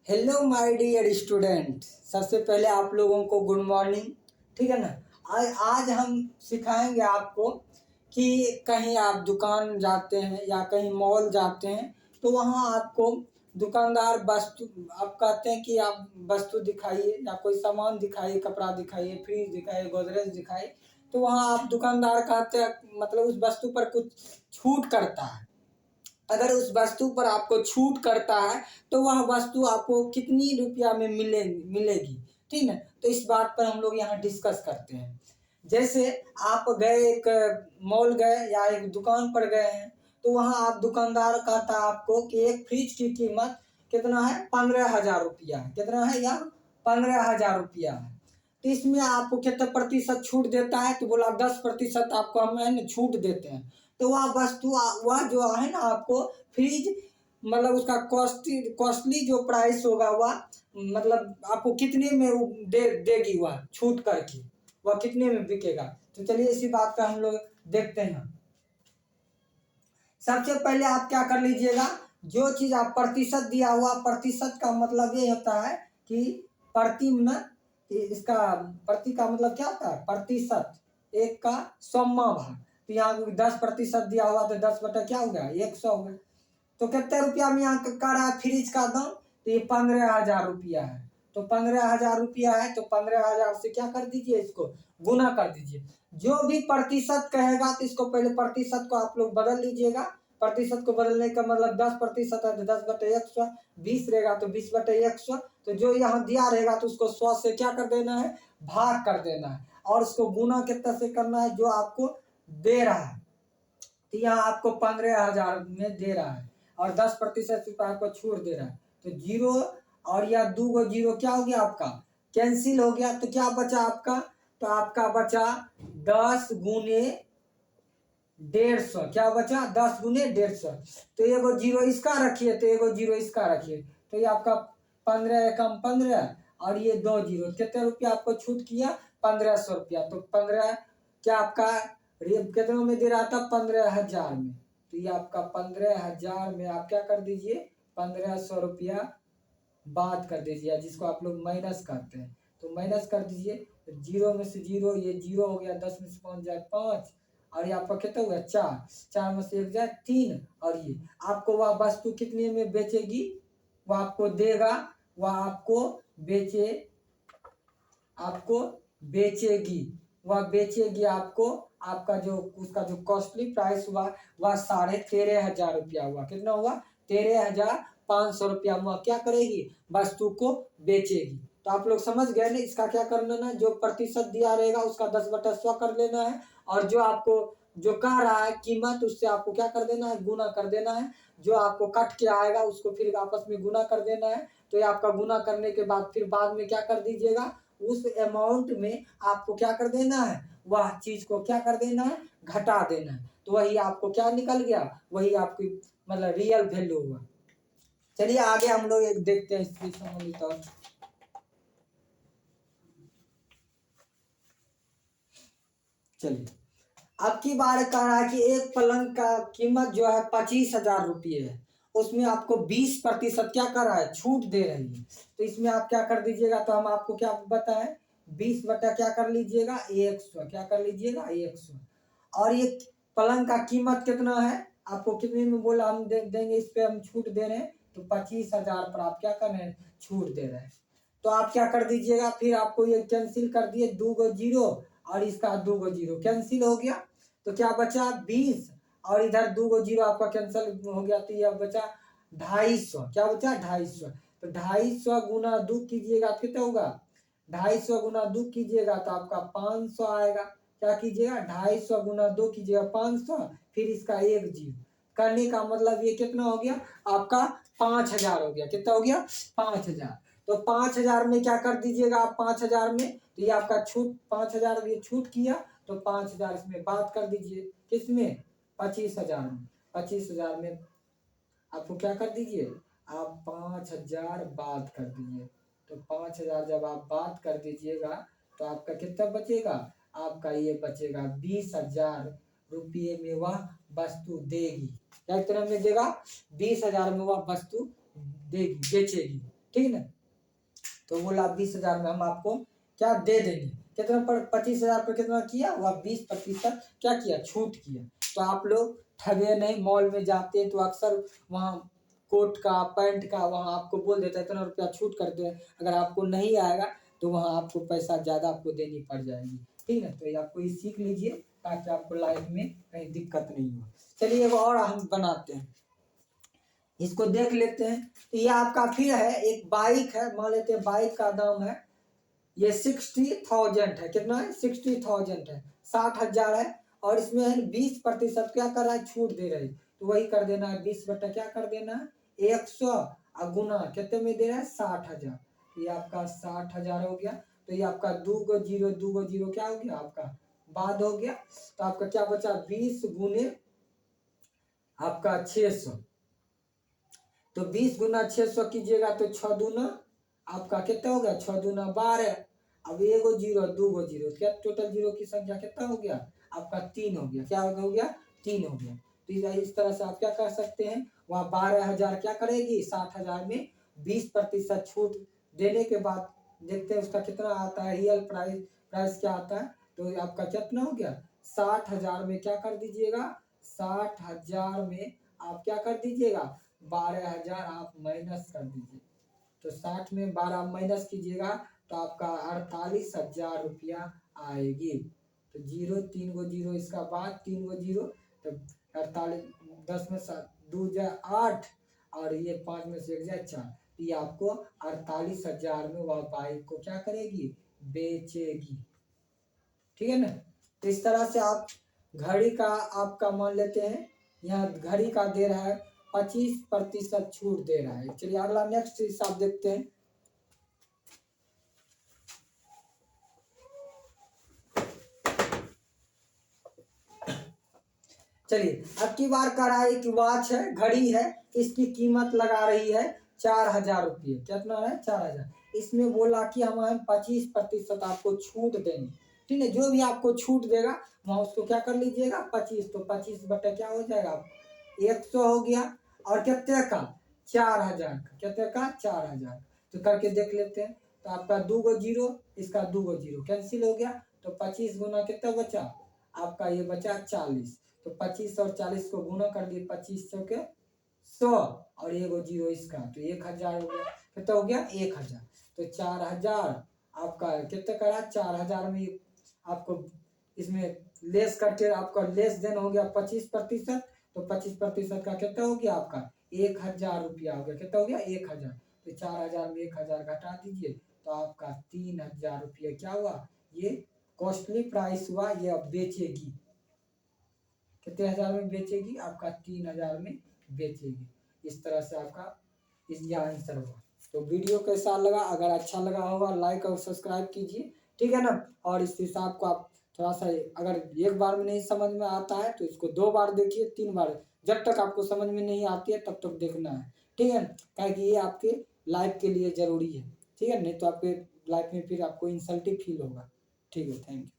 Hello my dear student, सबसे पहले आप लोगों को गुड मॉर्निंग। ठीक है ना। आज हम सिखाएंगे आपको कि कहीं आप दुकान जाते हैं या कहीं मॉल जाते हैं तो वहाँ आपको दुकानदार वस्तु आप कहते हैं कि आप वस्तु दिखाइए या कोई सामान दिखाइए, कपड़ा दिखाइए, फ्रिज दिखाइए, गोदरेज दिखाइए। तो वहाँ आप दुकानदार कहते हैं मतलब उस वस्तु पर कुछ छूट करता है। अगर उस वस्तु पर आपको छूट करता है तो वह वस्तु आपको कितनी रुपया में मिलेगी। ठीक है, तो इस बात पर हम लोग यहाँ डिस्कस करते हैं। जैसे आप गए एक मॉल गए या एक दुकान पर गए हैं तो वहाँ आप दुकानदार कहता है आपको कि एक फ्रिज की कीमत कितना है, 15,000 रुपया है। कितना है यहाँ, 15,000 रुपया है। तो इसमें आपको कितना प्रतिशत छूट देता है, तो बोला 10% आपको हम है ना छूट देते हैं। तो वह वस्तु वह जो है ना आपको फ्रिज मतलब उसका कॉस्टली जो प्राइस होगा वह मतलब आपको कितने में वो देगी, वह छूट करके वह कितने में बिकेगा। तो चलिए इसी बात का हम लोग देखते हैं। सबसे पहले आप क्या कर लीजिएगा, जो चीज आप प्रतिशत दिया हुआ, प्रतिशत का मतलब ये होता है कि प्रति न इसका प्रति का मतलब क्या होता है, प्रतिशत, एक का 100वां भाग। तो यहाँ 10% दिया हुआ तो 10 बटा क्या हो गया, 100 हो गया। तो कितने रुपया में यहाँ का रहा है फ्रिज का दाम, तो ये 15,000 रुपया है। तो 15,000 रुपया है तो 15,000 से क्या कर दीजिए, इसको गुना कर दीजिए। जो भी प्रतिशत कहेगा तो इसको पहले प्रतिशत को आप लोग बदल लीजिएगा। प्रतिशत को बदलने का मतलब 10% है तो 10/100, 20 रहेगा तो 20/100। तो जो यहाँ दिया रहेगा तो उसको 100 से क्या कर देना है, भाग कर देना है, और उसको गुना कितना से करना है, जो आपको दे रहा है। तो यहाँ आपको 15,000 में दे रहा है और 10% रुपये आपको छूट दे रहा है। तो जीरो और या 2 जीरो क्या हो गया, आपका कैंसिल हो गया। तो क्या बचा आपका, तो आपका बचा 10 गुने 150। क्या बचा, 10 गुने 150। तो एगो जीरो इसका रखिए, तो एगो जीरो इसका रखिए। तो ये आपका 15 एकम 15 और ये 2 जीरो, कितने रुपया आपको छूट किया, 1,500 रुपया। तो 15 क्या आपका कितने में दे रहा था, 15,000 में। तो ये आपका 15,000 में आप क्या कर दीजिए, 1,500 रुपया बात कर दीजिए, जिसको आप लोग माइनस करते हैं। तो माइनस कर दीजिए, तो जीरो में से जीरो, ये जीरो हो गया, 10 में से 5 जाए 5, और ये आपका कितना हुआ 4, 4 में से 1 जाए 3। और ये आपको वह वस्तु कितने में बेचेगी, वह आपको देगा, वह आपको बेचेगी, वह बेचेगी आपको। आपका जो उसका जो कॉस्टली प्राइस हुआ वह 13,500 रुपया हुआ। कितना हुआ, 13,500 रुपया हुआ। क्या करेगी, वस्तु को बेचेगी। तो आप लोग समझ गए ना, इसका क्या करना है, जो प्रतिशत दिया रहेगा उसका 10/100 कर लेना है, और जो आपको जो कह रहा है कीमत उससे आपको क्या कर देना है, गुना कर देना है। जो आपको कट के आएगा उसको फिर आपस में गुना कर देना है। तो ये आपका गुना करने के बाद फिर बाद में क्या कर दीजिएगा, उस अमाउंट में आपको क्या कर देना है, वह चीज को क्या कर देना है, घटा देना है। तो वही आपको क्या निकल गया, वही आपकी मतलब रियल वैल्यू हुआ। चलिए आगे हम लोग एक देखते हैं इसकी संबंधित। और चलिए अब की बार कह रहा है कि एक पलंग का कीमत जो है 25,000 रुपये है, उसमें आपको 20% क्या कर रहा है, छूट दे रही है। तो इसमें आप क्या कर दीजिएगा, तो हम आपको क्या बताएं, 20 बटा क्या कर लीजिएगा, 100। क्या कर लीजिएगा, 100। और ये पलंग का कीमत कितना है, आपको कितने में बोला हम देंगे, इस पे हम छूट दे रहे हैं। तो 25,000 पर आप क्या कर रहे हैं, छूट दे रहे हैं। तो आप क्या कर दीजिएगा, फिर आपको ये कैंसिल कर दिए, 2 जीरो और इसका 2 जीरो कैंसिल हो गया। तो क्या बचा 20, और इधर 2 जीरो आपका कैंसिल हो गया। तो यह बचा 250। क्या बचा, 250। तो 250 गुना 2 कीजिएगा, कितना होगा, 250 गुना 2 कीजिएगा तो आपका 500 आएगा। क्या कीजिएगा, 250 गुना 2 कीजिएगा 500, फिर इसका 1 जीरो करने का मतलब ये कितना हो गया, आपका 5,000 हो गया। कितना हो गया, 5,000। तो 5,000 में क्या कर दीजिएगा आप, 5,000 में तो ये आपका छूट 5,000 ये छूट किया, तो 5,000 इसमें बात कर दीजिए, किसमें, 25,000 में। 25,000 में आपको क्या कर दीजिए, आप 5,000 बात कर दीजिए। तो 5,000 जब आप बात कर दीजिएगा तो आपका कितना बचेगा, आपका ये बचेगा 20,000 रुपये में वह वस्तु देगी। क्या तरह में देगा, 20,000 में वह वस्तु देगी, बेचेगी। ठीक है ना। तो बोला 20,000 में हम आपको क्या दे देंगे। कितना पर 25,000 पर कितना किया, वह 20% क्या किया, छूट किया। तो आप लोग ठगे नहीं, मॉल में जाते हैं तो अक्सर वहाँ कोट का पैंट का वहाँ आपको बोल देता है इतना रुपया छूट करते हैं, अगर आपको नहीं आएगा तो वहाँ आपको पैसा ज़्यादा आपको देनी पड़ जाएगी। ठीक है, तो ये आपको ये सीख लीजिए ताकि आपको लाइफ में कहीं दिक्कत नहीं हो। चलिए एक और हम बनाते हैं, इसको देख लेते हैं। तो ये आपका फिर है, एक बाइक है, मान लेते हैं बाइक का दाम है ये 60,000 है। कितना है, 60,000 है, 60,000 है। और इसमें है 20% क्या कर रहा है, छूट दे रहे हैं। तो वही कर देना है, 20 बटा क्या कर देना है, 100 और गुना कितने में दे रहा है, 60,000। तो ये आपका 60,000 हो गया। तो ये आपका 2 जीरो क्या हो गया, आपका बाद हो गया। तो आपका क्या बचा, 20 गुने आपका 600। तो 20 गुना 600 कीजिएगा तो 6 दूना आपका कितना हो गया, 6 दूना 12। अब 1 जीरो 2 जीरो, क्या टोटल जीरो की संख्या कितना हो गया, आपका 3 हो गया। क्या हो गया, 3 हो गया। तो इस तरह से आप क्या कर सकते हैं, वहाँ 12,000 क्या करेगी, 60,000 में 20% छूट देने के बाद देखते हैं उसका कितना आता है, रियल प्राइस क्या आता है। तो आपका कितना हो गया, 60,000 में क्या कर दीजिएगा, 60,000 में आप क्या कर दीजिएगा, 12,000 आप माइनस कर दीजिए। तो 60 में 12 माइनस कीजिएगा तो आपका 48,000 रुपया आएगी। तो 0 3 गो जीरो, इसका बाद 3 गो जीरो, तो 48, 10 में 2 जाए 8 और ये 5 में से 1 जाए 4। ये आपको 48,000 में वह बाइक को क्या करेगी, बेचेगी। ठीक है ना। तो इस तरह से आप घड़ी का आपका मान लेते हैं, यहाँ घड़ी का दे रहा है 25% छूट दे रहा है। चलिए अगला नेक्स्ट हिसाब देखते हैं। चलिए अब की बार कर रहा है कि वॉच है, घड़ी है, इसकी कीमत लगा रही है 4,000 रुपये। कितना है, 4,000। इसमें बोला कि हम 25% आपको छूट देंगे। ठीक है, जो भी आपको छूट देगा वहाँ उसको क्या कर लीजिएगा, 25। तो 25 बटे क्या हो जाएगा, 100 हो गया। और कितने का, 4,000 का, कितने का, 4,000। तो करके देख लेते हैं। तो आपका 2 गो जीरो, इसका 2 गो जीरो कैंसिल हो गया। तो 25 गुना कितना बचा, आपका ये बचा 40। तो 25 और 40 को गुना कर दिए, 25 के 100 और 1 जीरो इसका, तो 1,000 हो गया। कितना हो गया, 1,000। तो 4,000 आपका कितना करा, 4,000 में आपको इसमें लेस करके आपका लेस देन हो गया 25%। तो 25% का कितना हो गया, आपका 1,000 रुपया हो गया। कितना हो गया, 1,000। तो 4,000 में 1,000 घटा दीजिए तो आपका 3,000 रुपये क्या हुआ, ये कॉस्टली प्राइस हुआ, ये अब बेचेगी। कितने हजार में बेचेगी, आपका 3,000 में बेचेगी। इस तरह से आपका ये आंसर हुआ। तो वीडियो कैसा लगा, अगर अच्छा लगा होगा लाइक और सब्सक्राइब कीजिए। ठीक है ना। और इस हिसाब को आप थोड़ा सा, अगर एक बार में नहीं समझ में आता है तो इसको 2 बार देखिए, 3 बार, जब तक आपको समझ में नहीं आती है तब तक देखना है। ठीक है, क्या कि ये आपके लाइफ के लिए ज़रूरी है। ठीक है, नहीं तो आपके लाइफ में फिर आपको इंसल्टिंग फील होगा। ठीक है, थैंक यू।